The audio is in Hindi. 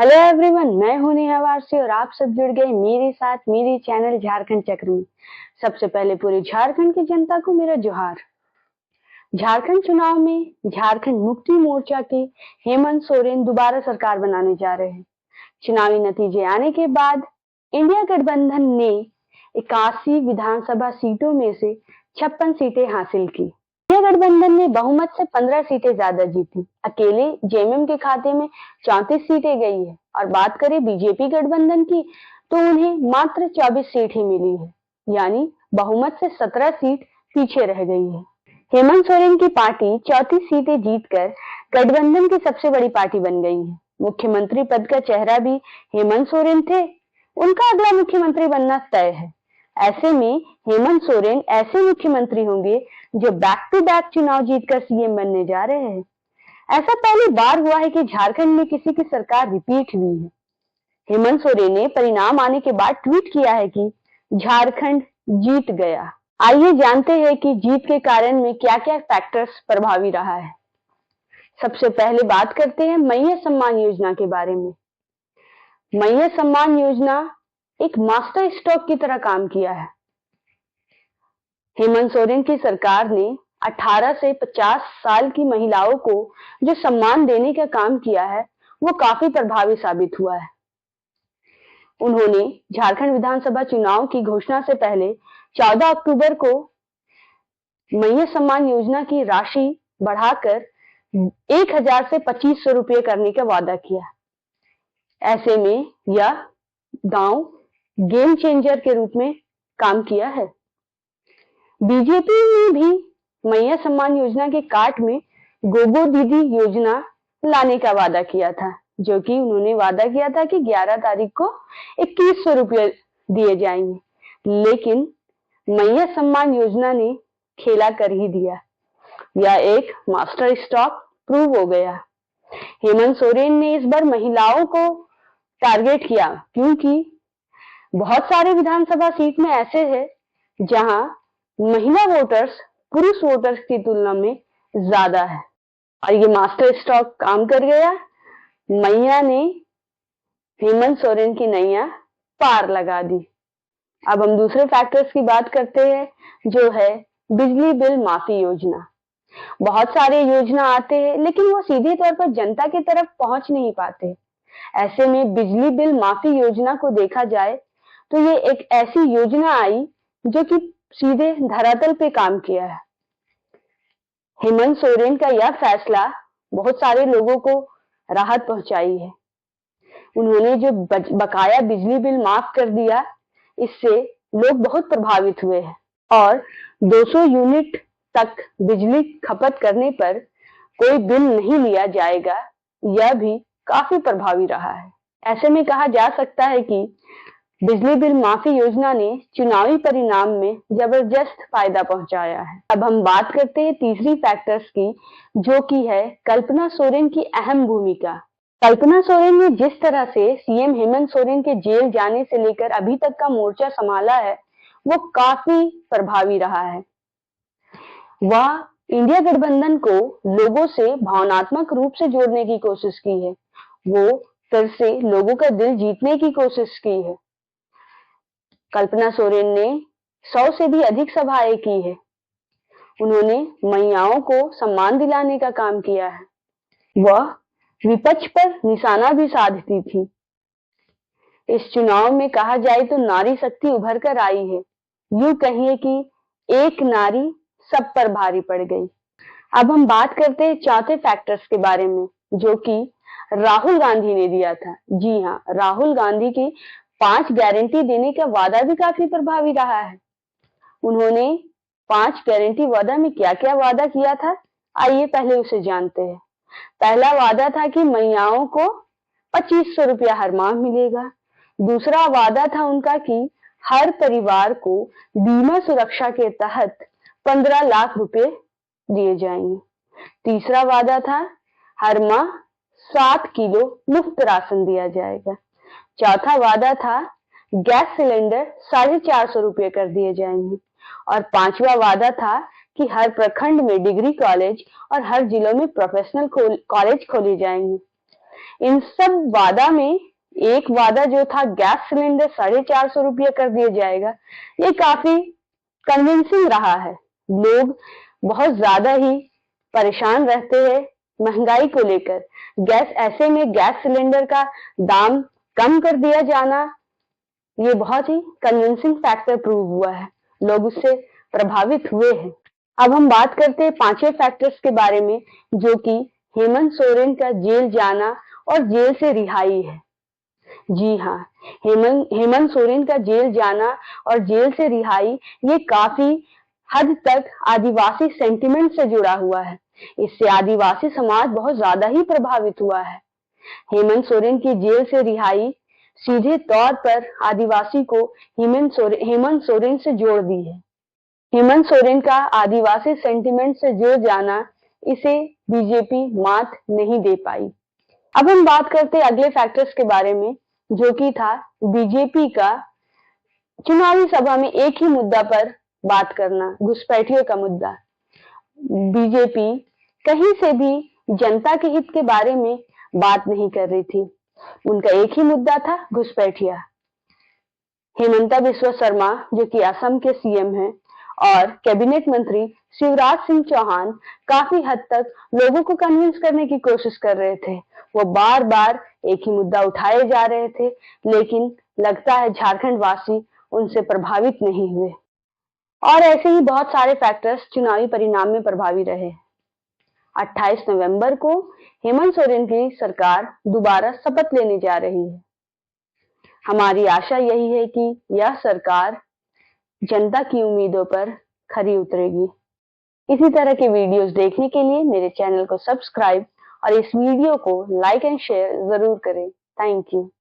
हेलो एवरीवन, मैं हूं नेहा वारसी और आप सब जुड़ गए मेरे साथ मेरे चैनल झारखंड चक्र में। सबसे पहले पूरे झारखंड की जनता को मेरा जोहार। झारखंड चुनाव में झारखंड मुक्ति मोर्चा के हेमंत सोरेन दोबारा सरकार बनाने जा रहे हैं। चुनावी नतीजे आने के बाद इंडिया गठबंधन ने 81 विधानसभा सीटों में से 56 सीटें हासिल की। इंडिया गठबंधन ने बहुमत से 15 सीटें ज्यादा जीती। अकेले जेएमएम के खाते में 34 सीटें गई है और बात करें बीजेपी गठबंधन की तो उन्हें मात्र 24 सीट ही मिली है, यानी बहुमत से 17 सीट पीछे रह गई है। हेमंत सोरेन की पार्टी 34 सीटें जीतकर गठबंधन की सबसे बड़ी पार्टी बन गई है। मुख्यमंत्री पद का चेहरा भी हेमंत सोरेन थे। उनका अगला मुख्यमंत्री बनना तय है। ऐसे में हेमंत सोरेन ऐसे मुख्यमंत्री होंगे जो बैक टू बैक चुनाव जीतकर सीएम बनने जा रहे हैं। ऐसा पहली बार हुआ है कि झारखंड में किसी की सरकार रिपीट हुई है। हेमंत सोरेन ने परिणाम आने के बाद ट्वीट किया है कि झारखंड जीत गया। आइए जानते हैं कि जीत के कारण में क्या क्या फैक्टर्स प्रभावी रहा है। सबसे पहले बात करते हैं मैया सम्मान योजना के बारे में। मैया सम्मान योजना एक मास्टर स्ट्रोक की तरह काम किया है। हेमंत सोरेन की सरकार ने 18 से 50 साल की महिलाओं को जो सम्मान देने का काम किया है वो काफी प्रभावी साबित हुआ है। उन्होंने झारखंड विधानसभा चुनाव की घोषणा से पहले 14 अक्टूबर को मैया सम्मान योजना की राशि बढ़ाकर 1000 से 2500 रुपये करने का वादा किया। ऐसे में यह गांव गेम चेंजर के रूप में काम किया है। बीजेपी ने भी मैया सम्मान योजना के काट में गोगो दीदी योजना लाने का वादा किया था, जो कि उन्होंने वादा किया था कि 11 तारीख को 2100 रुपये दिए जाएंगे, लेकिन मैया सम्मान योजना ने खेला कर ही दिया। यह एक मास्टर स्ट्रोक प्रूव हो गया। हेमंत सोरेन ने इस बार महिलाओं को टारगेट किया क्योंकि बहुत सारे विधानसभा सीट में ऐसे है जहां महिला वोटर्स पुरुष वोटर्स की तुलना में ज्यादा है और ये मास्टर स्ट्रोक काम कर गया। मैया ने हेमंत सोरेन की नैया पार लगा दी। अब हम दूसरे फैक्टर्स की बात करते हैं, जो है बिजली बिल माफी योजना। बहुत सारे योजना आते हैं लेकिन वो सीधे तौर पर जनता की तरफ पहुंच नहीं पाते। ऐसे में बिजली बिल माफी योजना को देखा जाए तो ये एक ऐसी योजना आई जो कि सीधे धरातल पे काम किया है। हेमंत सोरेन का यह फैसला बहुत सारे लोगों को राहत पहुंचाई है। उन्होंने जो बकाया बिजली बिल माफ कर दिया, इससे लोग बहुत प्रभावित हुए हैं और 200 यूनिट तक बिजली खपत करने पर कोई बिल नहीं लिया जाएगा, यह भी काफी प्रभावी रहा है। ऐसे में कहा जा सकता है कि बिजली बिल माफी योजना ने चुनावी परिणाम में जबरदस्त फायदा पहुंचाया है। अब हम बात करते हैं तीसरी फैक्टर्स की, जो कि है कल्पना सोरेन की अहम भूमिका। कल्पना सोरेन ने जिस तरह से सीएम हेमंत सोरेन के जेल जाने से लेकर अभी तक का मोर्चा संभाला है, वो काफी प्रभावी रहा है। वह इंडिया गठबंधन को लोगों से भावनात्मक रूप से जोड़ने की कोशिश की है। वो फिर से लोगों का दिल जीतने की कोशिश की है। कल्पना सोरेन ने 100 से भी अधिक सभाएं की है। उन्होंने महिलाओं को सम्मान दिलाने का काम किया है। वह विपक्ष पर निशाना भी साधती थी। इस चुनाव में कहा जाए तो नारी शक्ति उभर कर आई है। यूं कहिए कि एक नारी सब पर भारी पड़ गई। अब हम बात करते हैं चौथे फैक्टर्स के बारे में, जो कि राहुल गांधी ने दिया था। जी हाँ, राहुल गांधी की 5 गारंटी देने का वादा भी काफी प्रभावी रहा है। उन्होंने 5 गारंटी वादा में क्या क्या वादा किया था, आइए पहले उसे जानते हैं। पहला वादा था कि महिलाओं को 2500 रुपया हर माह मिलेगा। दूसरा वादा था उनका कि हर परिवार को बीमा सुरक्षा के तहत 15 लाख रुपए दिए जाएंगे। तीसरा वादा था हर माह 7 किलो मुफ्त राशन दिया जाएगा। चौथा वादा था गैस सिलेंडर 450 रुपये कर दिए जाएंगे। और पांचवा वादा था कि हर प्रखंड में डिग्री कॉलेज और हर जिलों में प्रोफेशनल कॉलेज खोले जाएंगे। इन सब वादा में एक वादा जो था गैस सिलेंडर 450 रुपये कर दिया जाएगा, ये काफी कन्विंसिंग रहा है। लोग बहुत ज्यादा ही परेशान रहते हैं महंगाई को लेकर। ऐसे में गैस सिलेंडर का दाम कम कर दिया जाना, ये बहुत ही कन्विंसिंग फैक्टर प्रूव हुआ है। लोग उससे प्रभावित हुए हैं। अब हम बात करते हैं पांचवें फैक्टर्स के बारे में, जो कि हेमंत सोरेन का जेल जाना और जेल से रिहाई है। जी हाँ, हेमंत सोरेन का जेल जाना और जेल से रिहाई ये काफी हद तक आदिवासी सेंटिमेंट से जुड़ा हुआ है। इससे आदिवासी समाज बहुत ज्यादा ही प्रभावित हुआ है। हेमंत सोरेन की जेल से रिहाई सीधे तौर पर आदिवासी को हेमंत सोरेन से जोड़ दी है। हेमंत सोरेन का आदिवासी सेंटिमेंट से जुड़ जाना, इसे बीजेपी मात नहीं दे पाई। अब हम बात करते हैं अगले फैक्टर्स के बारे में, जो कि था बीजेपी का चुनावी सभा में एक ही मुद्दा पर बात करना, घुसपैठियों का मुद्दा। बीजेपी कहीं से भी जनता के हित के बारे में बात नहीं कर रही थी। उनका एक ही मुद्दा था, घुसपैठिया। हेमंता बिस्वा शर्मा, जो कि असम के सीएम हैं, और कैबिनेट मंत्री शिवराज सिंह चौहान काफी हद तक लोगों को कन्विंस करने की कोशिश कर रहे थे। वो बार बार एक ही मुद्दा उठाए जा रहे थे, लेकिन लगता है झारखंड वासी उनसे प्रभावित नहीं हुए। और ऐसे ही बहुत सारे फैक्टर्स चुनावी परिणाम में प्रभावी रहे। 28 नवंबर को हेमंत सोरेन की सरकार दोबारा शपथ लेने जा रही है। हमारी आशा यही है कि यह सरकार जनता की उम्मीदों पर खरी उतरेगी। इसी तरह के वीडियोस देखने के लिए मेरे चैनल को सब्सक्राइब और इस वीडियो को लाइक एंड शेयर जरूर करें। Thank you.